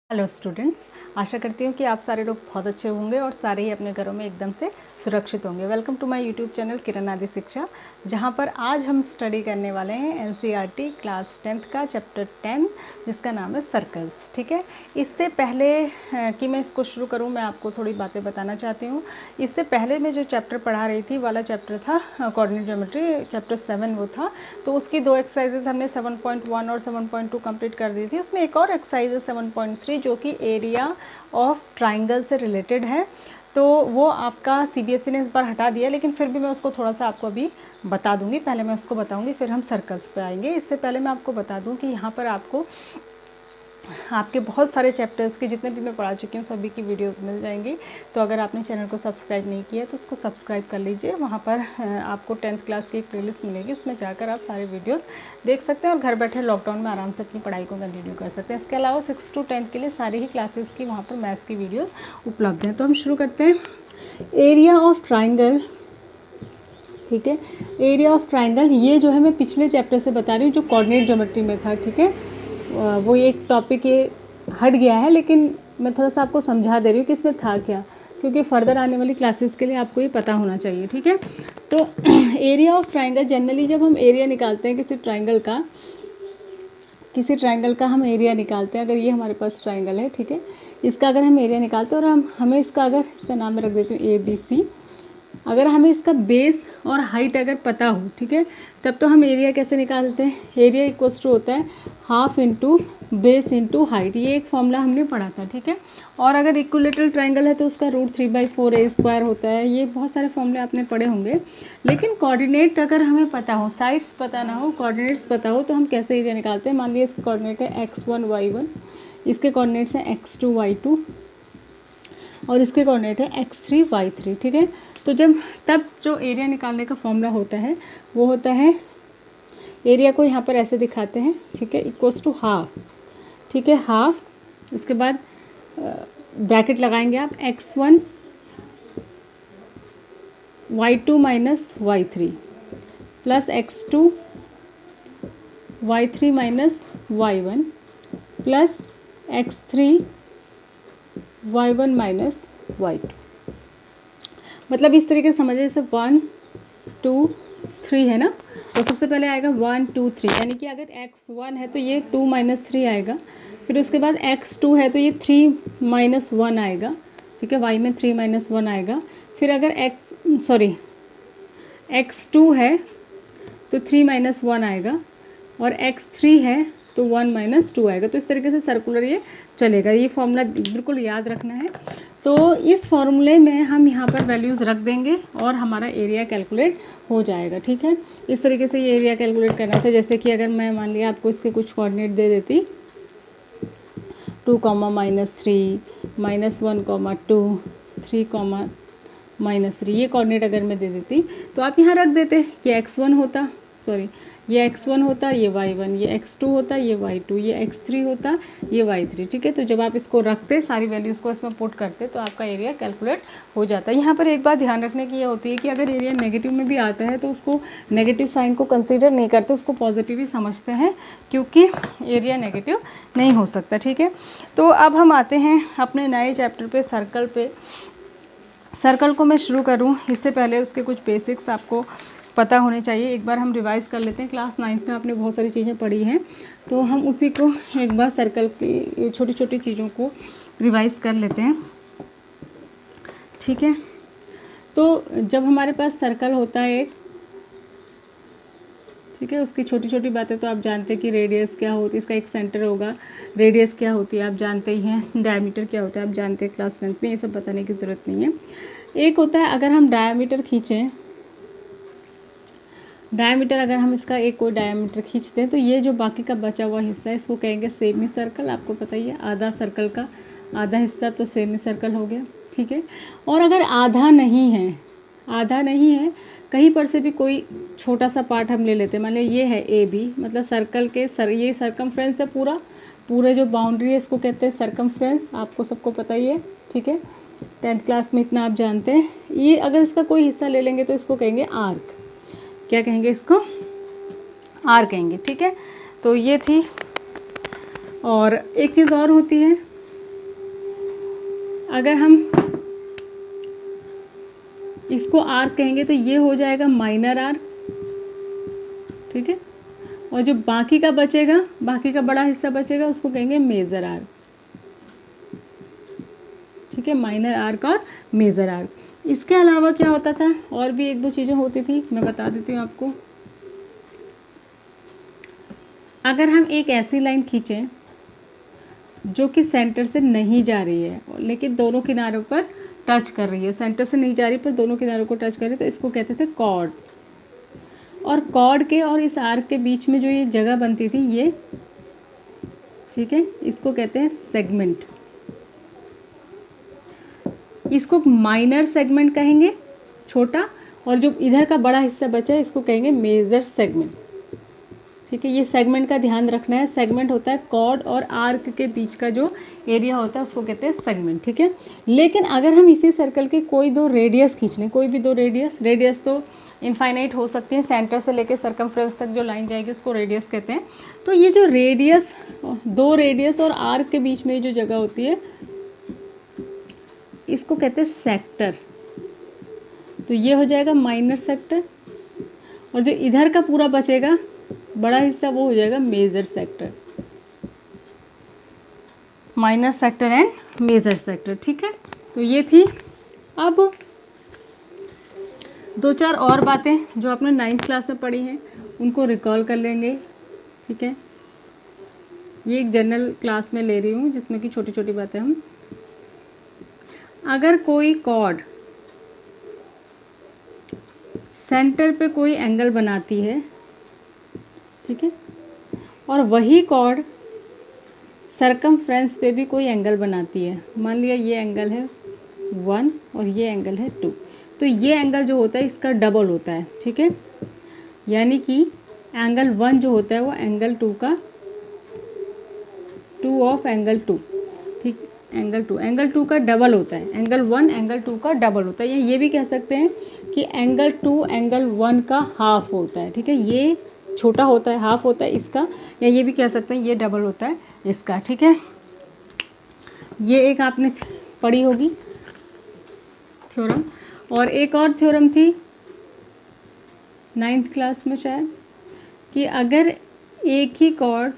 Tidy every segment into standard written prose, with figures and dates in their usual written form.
Hello students, आशा करती हूँ कि आप सारे लोग बहुत अच्छे होंगे और सारे ही अपने घरों में एकदम से सुरक्षित होंगे। Welcome to my YouTube channel Kiran Aadi Shiksha, जहाँ पर आज हम स्टडी करने वाले हैं एनसीईआरटी क्लास 10th का चैप्टर 10 जिसका नाम है सर्कल्स। ठीक है, इससे पहले कि मैं इसको शुरू करूँ मैं आपको थोड़ी बातें बताना चाहती हूँ। इससे पहले मैं जो चैप्टर पढ़ा रही थी वाला चैप्टर था कोऑर्डिनेट ज्योमेट्री, चैप्टर 7 वो था। तो उसकी दो एक्सरसाइजेज हमने 7.1 और 7.2 कंप्लीट कर दी थी। उसमें एक और एक्सरसाइज है 7.3 जो कि एरिया ऑफ ट्राइंगल से रिलेटेड है। तो वो आपका सीबीएसई ने इस बार हटा दिया, लेकिन फिर भी मैं उसको थोड़ा सा आपको अभी बता दूंगी। पहले मैं उसको बताऊंगी, फिर हम सर्कल्स पे आएंगे। इससे पहले मैं आपको बता दूं कि यहाँ पर आपको आपके बहुत सारे चैप्टर्स के जितने भी मैं पढ़ा चुकी हूँ सभी की वीडियोस मिल जाएंगी। तो अगर आपने चैनल को सब्सक्राइब नहीं किया तो उसको सब्सक्राइब कर लीजिए। वहाँ पर आपको 10th क्लास की एक प्लेलिस्ट मिलेगी, उसमें जाकर आप सारे वीडियोस देख सकते हैं और घर बैठे लॉकडाउन में आराम से अपनी पढ़ाई को कंटिन्यू कर सकते हैं। इसके अलावा 6 to 10th के लिए सारी ही क्लासेस की वहाँ पर मैथ्स की वीडियोज़ उपलब्ध हैं। तो हम शुरू करते हैं। एरिया ऑफ ट्राइंगल, ठीक है, एरिया ऑफ ट्राइंगल ये जो है मैं पिछले चैप्टर से बता रही हूँ जो कोऑर्डिनेट ज्योमेट्री में था। ठीक है, वो एक टॉपिक ये हट गया है, लेकिन मैं थोड़ा सा आपको समझा दे रही हूँ कि इसमें था क्या, क्योंकि फर्दर आने वाली क्लासेस के लिए आपको ये पता होना चाहिए। ठीक है, तो एरिया ऑफ ट्राइंगल, जनरली जब हम एरिया निकालते हैं किसी ट्राइंगल का हम एरिया निकालते हैं। अगर ये हमारे पास ट्राइंगल है, ठीक है, इसका अगर हम एरिया निकालते हैं और हमें इसका नाम मैं रख देती हूँ ABC, अगर हमें इसका बेस और हाइट अगर पता हो, ठीक है, तब तो हम एरिया कैसे निकालते हैं। एरिया इक्वल्स टू होता है half into base into height. ये एक फॉर्मूला हमने पढ़ा था। ठीक है, और अगर इक्विलेटरल ट्राइंगल है तो उसका √3/4a² होता है। ये बहुत सारे फॉर्मूले आपने पढ़े होंगे, लेकिन कोऑर्डिनेट अगर हमें पता हो, साइड्स पता ना हो, कोऑर्डिनेट्स पता हो, तो हम कैसे एरिया निकालते हैं। मान लीजिए इसका कोऑर्डिनेट है x1 y1, इसके कोऑर्डिनेट्स हैं x2 y2 और इसके कोऑर्डिनेट है x3 y3। ठीक है, तो तब जो एरिया निकालने का फॉर्मूला होता है वो होता है, एरिया को यहाँ पर ऐसे दिखाते हैं, ठीक है, इक्वल्स टू हाफ। ठीक है, हाफ, उसके बाद ब्रैकेट लगाएंगे आप, x1 y2 minus y3 plus x2 y3 minus y1 plus x3 y1 minus y2। मतलब इस तरीके से समझिए, जैसे 1 2 3 है ना, तो सबसे पहले आएगा 1 2 3, यानी कि अगर x1 है तो ये 2 - 3 आएगा। फिर उसके बाद x2 है तो ये 3 - 1 आएगा। ठीक है, y में 3 - 1 आएगा। फिर अगर x2 है तो 3 - 1 आएगा, और x3 है तो 1 - 2 आएगा। तो इस तरीके से सर्कुलर ये चलेगा। ये फॉर्मूला बिल्कुल याद रखना है। तो इस फॉर्मूले में हम यहाँ पर वैल्यूज़ रख देंगे और हमारा एरिया कैलकुलेट हो जाएगा। ठीक है, इस तरीके से ये एरिया कैलकुलेट करना था। जैसे कि अगर मैं मान लिया आपको इसके कुछ कोऑर्डिनेट दे देती, 2, -3, -1, 2, 3, -3, ये कोऑर्डिनेट अगर मैं दे देती तो आप यहाँ रख देते कि x1 होता, ये x1 होता, ये y1, ये x2 होता, ये y2, ये x3 होता, ये y3। ठीक है, तो जब आप इसको रखते, सारी वैल्यूज़ को इसमें पुट करते, तो आपका एरिया कैलकुलेट हो जाता है। यहाँ पर एक बात ध्यान रखने की ये होती है कि अगर एरिया नेगेटिव में भी आता है तो उसको नेगेटिव साइन को कंसीडर नहीं करते, उसको पॉजिटिव ही समझते हैं, क्योंकि एरिया नेगेटिव नहीं हो सकता। ठीक है, तो अब हम आते हैं अपने नए चैप्टर पे, सर्कल पे। सर्कल को मैं शुरू करूँ इससे पहले उसके कुछ बेसिक्स आपको पता होने चाहिए। एक बार हम रिवाइज़ कर लेते हैं। क्लास 9th में आपने बहुत सारी चीज़ें पढ़ी हैं, तो हम उसी को एक बार सर्कल की छोटी छोटी चीज़ों को रिवाइज़ कर लेते हैं। ठीक है, तो जब हमारे पास सर्कल होता है एक, ठीक है, उसकी छोटी छोटी बातें तो आप जानते हैं कि रेडियस क्या होती है, इसका एक सेंटर होगा, रेडियस क्या होती है आप जानते ही हैं, डायमीटर क्या होता है आप जानते हैं, क्लास 10th में ये सब बताने की ज़रूरत नहीं है। एक होता है अगर हम डायमीटर खींचें, डायमीटर अगर हम इसका एक कोई डायमीटर खींचते हैं तो ये जो बाकी का बचा हुआ हिस्सा है इसको कहेंगे सेमी सर्कल। आपको पता ही है, आधा सर्कल का आधा हिस्सा तो सेमी सर्कल हो गया। ठीक है, और अगर आधा नहीं है कहीं पर से भी कोई छोटा सा पार्ट हम ले लेते हैं, मान लीजिए ये है AB, मतलब सर्कल के ये सर्कमफ्रेंस है, पूरा जो बाउंड्री है इसको कहते हैं सर्कमफ्रेंस। आपको सबको पता ही है। ठीक है, 10th क्लास में इतना आप जानते हैं। ये अगर इसका कोई हिस्सा ले लेंगे तो इसको कहेंगे आर्क। क्या कहेंगे इसको? आर कहेंगे। ठीक है, तो ये थी। और एक चीज़ और होती है, अगर हम इसको आर्क कहेंगे तो ये हो जाएगा माइनर आर्क, ठीक है। और जो बाकी का बचेगा, बाकी का बड़ा हिस्सा बचेगा, उसको कहेंगे मेजर आर्क, ठीक है। माइनर आर्क और मेजर आर्क। इसके अलावा क्या होता था, और भी एक दो चीज़ें होती थी, मैं बता देती हूँ आपको। अगर हम एक ऐसी लाइन खींचें जो कि सेंटर से नहीं जा रही है लेकिन दोनों किनारों पर टच कर रही है, सेंटर से नहीं जा रही पर दोनों किनारों को टच कर रही है, तो इसको कहते थे कॉर्ड। और कॉर्ड के और इस आर्क के बीच में जो ये जगह बनती थी ये, ठीक है, इसको कहते हैं सेगमेंट। इसको माइनर सेगमेंट कहेंगे, छोटा, और जो इधर का बड़ा हिस्सा बचा है इसको कहेंगे मेजर सेगमेंट, ठीक है। ये सेगमेंट का ध्यान रखना है। सेगमेंट होता है कॉर्ड और आर्क के बीच का जो एरिया होता है उसको कहते हैं सेगमेंट, ठीक है। लेकिन अगर हम इसी सर्कल के कोई दो रेडियस खींच लें, कोई भी दो रेडियस तो इनफाइनाइट हो सकती है, सेंटर से लेकर सर्कमफ्रेंस तक जो लाइन जाएगी उसको रेडियस कहते हैं। तो ये जो रेडियस, दो रेडियस और आर्क के बीच में जो जगह होती है इसको कहते हैं सेक्टर। तो ये हो जाएगा माइनर सेक्टर, और जो इधर का पूरा बचेगा बड़ा हिस्सा वो हो जाएगा major sector. Minor sector and major sector, ठीक है। तो ये थी। अब दो चार और बातें जो आपने 9th क्लास में पढ़ी हैं उनको रिकॉल कर लेंगे, ठीक है। ये एक जनरल क्लास में ले रही हूँ जिसमें कि छोटी छोटी बातें हम, अगर कोई कॉर्ड सेंटर पे कोई एंगल बनाती है, ठीक है, और वही कॉर्ड सर्कमफ्रेंस पे भी कोई एंगल बनाती है, मान लिया ये एंगल है 1 और ये एंगल है 2, तो ये एंगल जो होता है इसका डबल होता है, ठीक है। यानी कि एंगल 1 जो होता है वो एंगल 2 का 2 ऑफ एंगल 2, ठीक, एंगल 2 का डबल होता है। एंगल 1 एंगल 2 का डबल होता है, या ये भी कह सकते हैं कि एंगल 2 एंगल 1 का हाफ होता है, ठीक है। ये छोटा होता है, हाफ होता है इसका, या ये भी कह सकते हैं ये डबल होता है इसका, ठीक है। ये एक आपने पढ़ी होगी थ्योरम। और एक और थ्योरम थी 9th क्लास में शायद, कि अगर एक ही कॉर्ड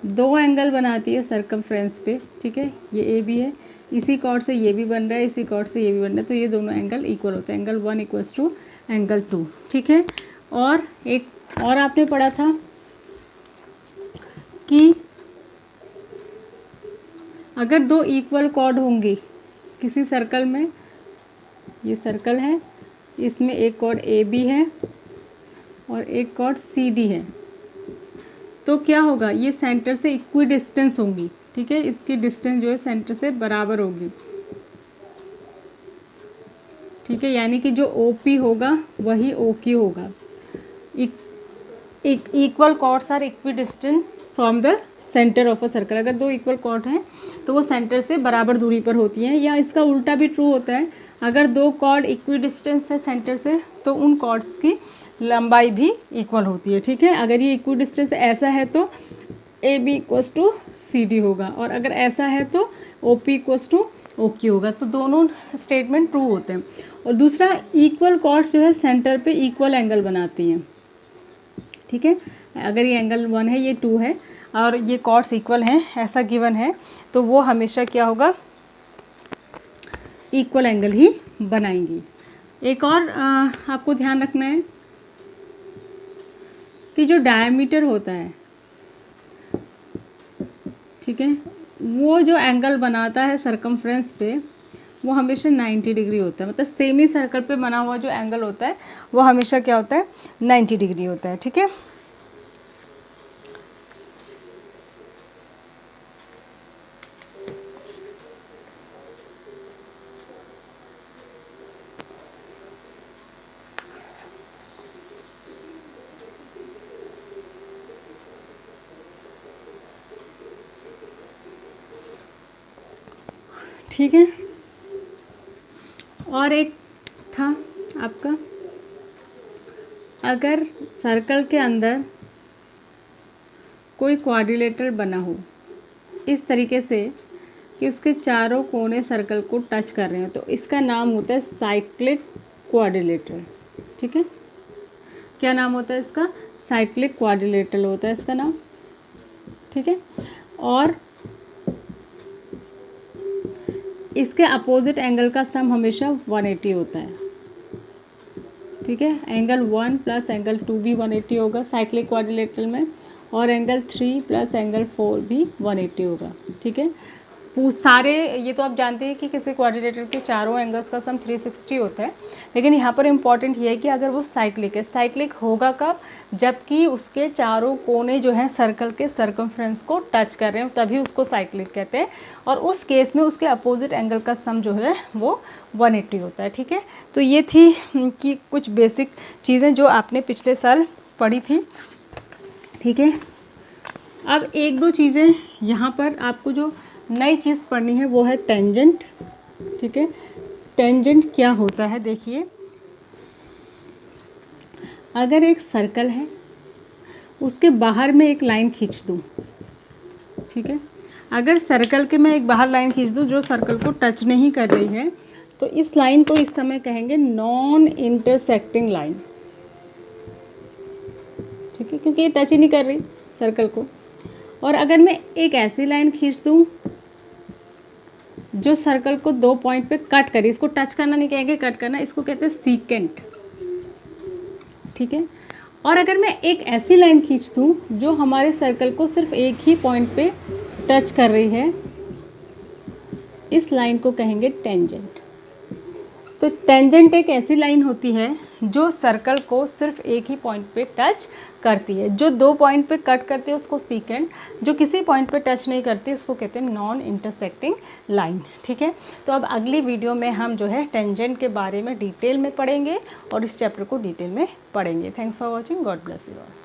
दो एंगल बनाती है सर्कमफ्रेंस पे, ठीक है, ये ए बी है, इसी कॉर्ड से ये भी बन रहा है, इसी कॉर्ड से ये भी बन रहा है, तो ये दोनों एंगल इक्वल होते हैं, एंगल 1 इक्वल्स टू एंगल 2, ठीक है। और एक और आपने पढ़ा था कि अगर दो इक्वल कॉर्ड होंगी किसी सर्कल में, ये सर्कल है, इसमें एक कॉर्ड ए बी है और एक कॉर्ड सी डी है, तो क्या होगा, ये सेंटर से इक्वी डिस्टेंस होंगी, ठीक है। इसकी डिस्टेंस जो है सेंटर से बराबर होगी, ठीक है। यानी कि जो ओ पी होगा वही ओ क्यू होगा। Equal chords are equidistant from the centre of a circle. अगर दो इक्वल कॉर्ड हैं तो वो सेंटर से बराबर दूरी पर होती हैं, या इसका उल्टा भी ट्रू होता है, अगर दो कॉर्ड इक्वी डिस्टेंस है सेंटर से तो उन कॉर्ड्स की लंबाई भी इक्वल होती है, ठीक है। अगर ये इक्वी डिस्टेंस ऐसा है तो A B equals to C D होगा, और अगर ऐसा है तो O P equals to O Q होगा। तो दोनों स्टेटमेंट ट्रू होते हैं। और दूसरा, इक्वल कॉर्ड्स जो है सेंटर पे इक्वल एंगल बनाती हैं, ठीक है। अगर ये एंगल 1 है, ये 2 है, और ये कॉर्ड्स इक्वल हैं, ऐसा गिवन है, तो वो हमेशा क्या होगा, इक्वल एंगल ही बनाएंगी। एक और आपको ध्यान रखना है कि जो डायमीटर होता है, ठीक है, वो जो एंगल बनाता है सर्कमफ्रेंस पे वो हमेशा 90 डिग्री होता है। मतलब सेमी सर्कल पे बना हुआ जो एंगल होता है वो हमेशा क्या होता है, 90 डिग्री होता है, ठीक है। ठीक है। और एक था आपका, अगर सर्कल के अंदर कोई क्वाड्रिलेटरल बना हो इस तरीके से कि उसके चारों कोने सर्कल को टच कर रहे हैं, तो इसका नाम होता है साइक्लिक क्वाड्रिलेटरल। ठीक है, क्या नाम होता है इसका? साइक्लिक क्वाड्रिलेटरल होता है इसका नाम। ठीक है, और इसके अपोजिट एंगल का सम हमेशा 180 होता है। ठीक है, एंगल 1 प्लस एंगल 2 भी 180 होगा साइक्लिक क्वाड्रिलेटरल में, और एंगल 3 प्लस एंगल 4 भी 180 होगा। ठीक है, सारे ये तो आप जानते हैं कि किसी क्वाड्रिलेटरल के चारों एंगल्स का सम 360 होता है, लेकिन यहाँ पर इम्पॉर्टेंट ये है कि अगर वो साइक्लिक है, साइक्लिक होगा कब? जबकि उसके चारों कोने जो हैं सर्कल के सर्कमफ्रेंस को टच कर रहे हैं, तभी उसको साइक्लिक कहते हैं, और उस केस में उसके अपोजिट एंगल का सम जो है वो 180 होता है। ठीक है, तो ये थी कि कुछ बेसिक चीज़ें जो आपने पिछले साल पढ़ी थी। ठीक है, अब एक दो चीज़ें यहाँ पर आपको जो नई चीज़ पढ़नी है वो है टेंजेंट। ठीक है, टेंजेंट क्या होता है? देखिए, अगर एक सर्कल है, उसके बाहर में एक लाइन खींच दूँ। ठीक है, अगर सर्कल के मैं एक बाहर लाइन खींच दूँ जो सर्कल को टच नहीं कर रही है, तो इस लाइन को इस समय कहेंगे नॉन इंटरसेक्टिंग लाइन। ठीक है, क्योंकि ये टच ही नहीं कर रही सर्कल को। और अगर मैं एक ऐसी लाइन खींच दूँ जो सर्कल को 2 पॉइंट पे कट करे, इसको टच करना नहीं कहेंगे, कट करना, इसको कहते हैं सीकेंट। ठीक है, और अगर मैं एक ऐसी लाइन खींच दूँ जो हमारे सर्कल को सिर्फ एक ही पॉइंट पे टच कर रही है, इस लाइन को कहेंगे टेंजेंट। तो टेंजेंट एक ऐसी लाइन होती है जो सर्कल को सिर्फ एक ही पॉइंट पे टच करती है। जो 2 पॉइंट पे कट करती है उसको सीकेंट, जो किसी पॉइंट पे टच नहीं करती उसको कहते हैं नॉन इंटरसेक्टिंग लाइन। ठीक है, तो अब अगली वीडियो में हम जो है टेंजेंट के बारे में डिटेल में पढ़ेंगे और इस चैप्टर को डिटेल में पढ़ेंगे। Thanks for watching, God bless you all.